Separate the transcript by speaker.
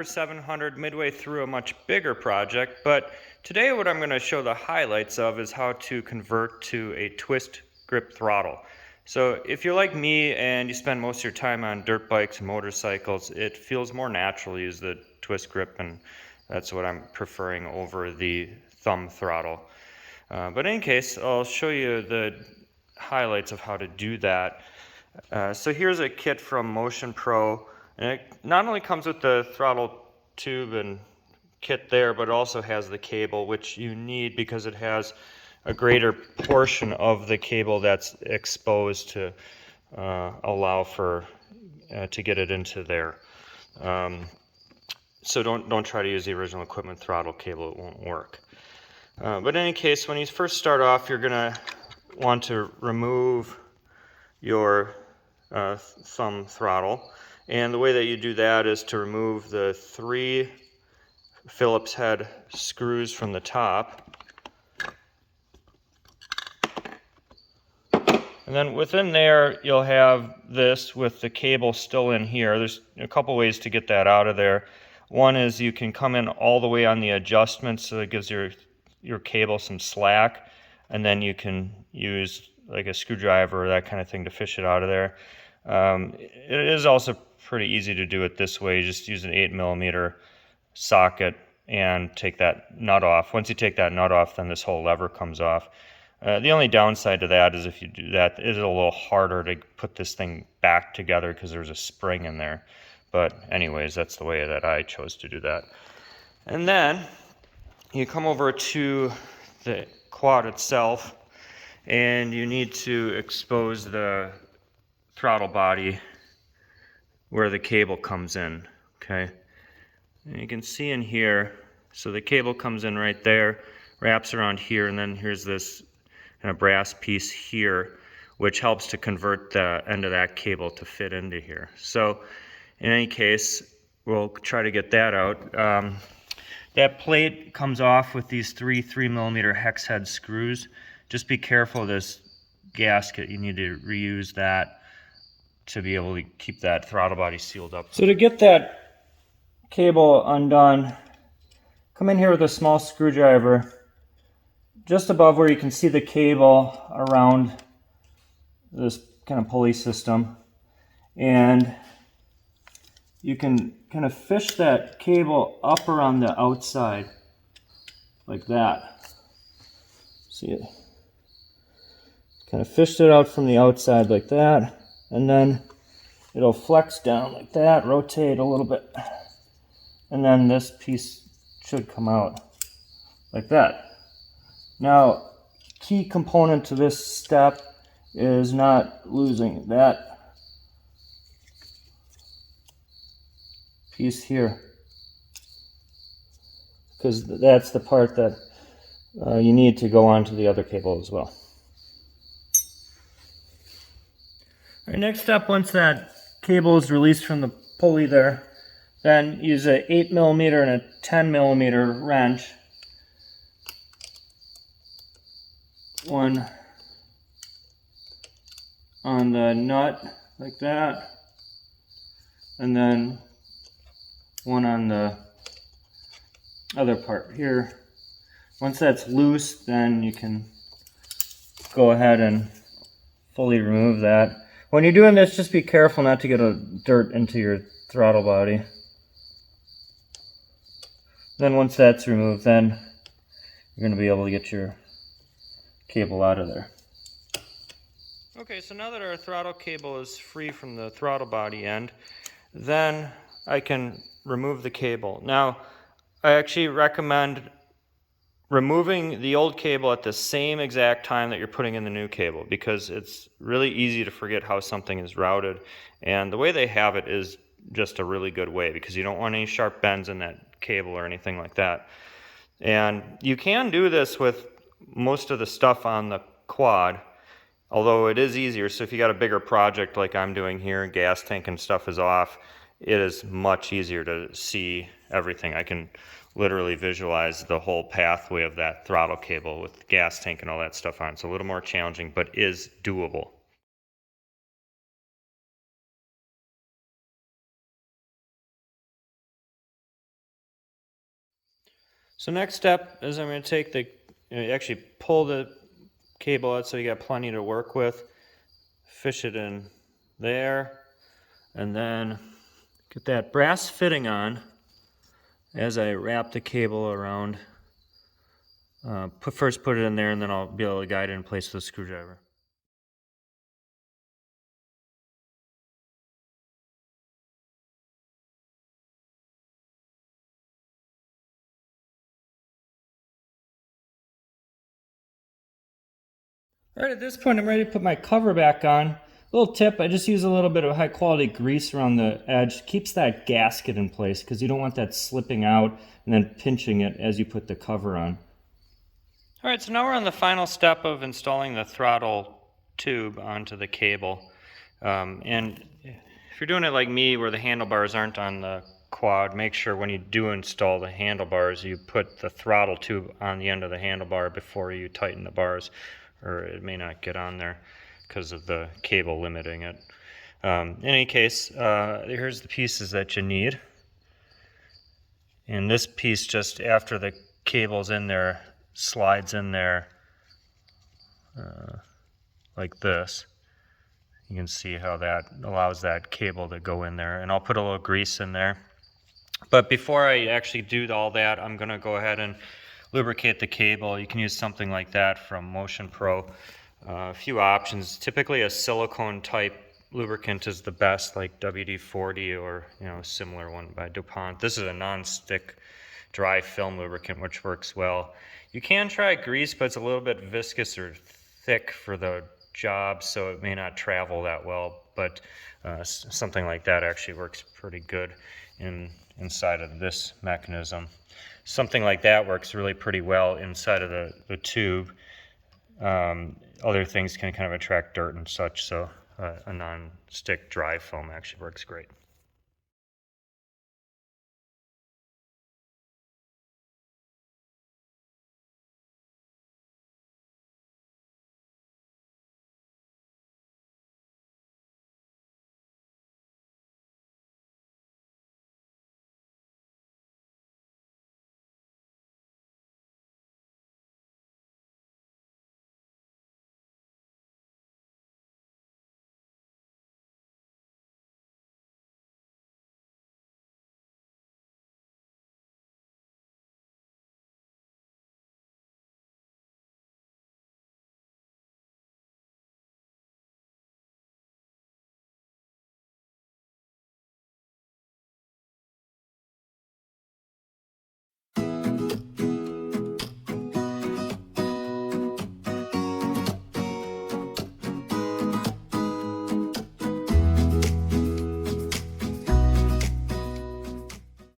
Speaker 1: 700 midway through a much bigger project, but today what I'm going to show the highlights of is how to convert to a twist grip throttle. So if you're like me and you spend most of your time on dirt bikes and motorcycles, it feels more natural to use the twist grip, and that's what I'm preferring over the thumb throttle. But in any case, I'll show you the highlights of how to do that. So here's a kit from Motion Pro, and it not only comes with the throttle tube and kit there, but it also has the cable, which you need because it has a greater portion of the cable that's exposed to allow for to get it into there. So don't try to use the original equipment throttle cable; it won't work. But in any case, when you first start off, you're gonna want to remove your thumb throttle, and the way that you do that is to remove the 3 Phillips head screws from the top, and then within there you'll have this with the cable still in here. There's a couple ways to get that out of there. One is you can come in all the way on the adjustment, so it gives your cable some slack, and then you can use like a screwdriver or that kind of thing to fish it out of there. It is also pretty easy to do it this way. You just use an 8mm socket and take that nut off. Once you take that nut off, then this whole lever comes off. The only downside to that is if you do that, it's a little harder to put this thing back together because there's a spring in there. But anyways, that's the way that I chose to do that. And then you come over to the quad itself, and you need to expose the throttle body where the cable comes in, okay? And you can see in here, so the cable comes in right there, wraps around here, and then here's this kind of brass piece here, which helps to convert the end of that cable to fit into here. So in any case, we'll try to get that out. That plate comes off with these 3mm hex head screws. Just be careful of this gasket. You need to reuse that to be able to keep that throttle body sealed up. So to get that cable undone, come in here with a small screwdriver just above where you can see the cable around this kind of pulley system, and you can kind of fish that cable up around the outside like that. See it? Kind of fished it out from the outside like that, and then it'll flex down like that, rotate a little bit, and then this piece should come out like that. Now, key component to this step is not losing that piece here, because that's the part that you need to go onto the other cable as well. All right, next up, once that cable is released from the pulley there, then use an 8mm and a 10mm wrench. One on the nut like that, and then one on the other part here. Once that's loose, then you can go ahead and fully remove that. When you're doing this, just be careful not to get dirt into your throttle body. Then once that's removed, then you're going to be able to get your cable out of there. Okay, so now that our throttle cable is free from the throttle body end, then I can remove the cable. Now, I actually recommend removing the old cable at the same exact time that you're putting in the new cable, because it's really easy to forget how something is routed, and the way they have it is just a really good way, because you don't want any sharp bends in that cable or anything like that. And you can do this with most of the stuff on the quad, although it is easier. So if you got a bigger project like I'm doing here, gas tank and stuff is off, it is much easier to see everything. I can literally visualize the whole pathway of that throttle cable with the gas tank and all that stuff on. It's a little more challenging, but is doable. So next step is I'm going to take actually pull the cable out so you got plenty to work with. Fish it in there, and then get that brass fitting on as I wrap the cable around. First put it in there, and then I'll be able to guide it in place with a screwdriver. Alright, at this point I'm ready to put my cover back on. Little tip, I just use a little bit of high quality grease around the edge. Keeps that gasket in place because you don't want that slipping out and then pinching it as you put the cover on. Alright, so now we're on the final step of installing the throttle tube onto the cable. And if you're doing it like me where the handlebars aren't on the quad, make sure when you do install the handlebars you put the throttle tube on the end of the handlebar before you tighten the bars, or it may not get on there because of the cable limiting it. In any case, here's the pieces that you need. And this piece, just after the cable's in there, slides in there like this. You can see how that allows that cable to go in there. And I'll put a little grease in there. But before I actually do all that, I'm going to go ahead and lubricate the cable. You can use something like that from Motion Pro. A few options. Typically a silicone type lubricant is the best, like WD-40 or a similar one by DuPont. This is a non-stick dry film lubricant which works well. You can try grease, but it's a little bit viscous or thick for the job, so it may not travel that well, but something like that actually works pretty good inside of this mechanism. Something like that works really pretty well inside of the tube. Other things can kind of attract dirt and such, so a non-stick dry foam actually works great.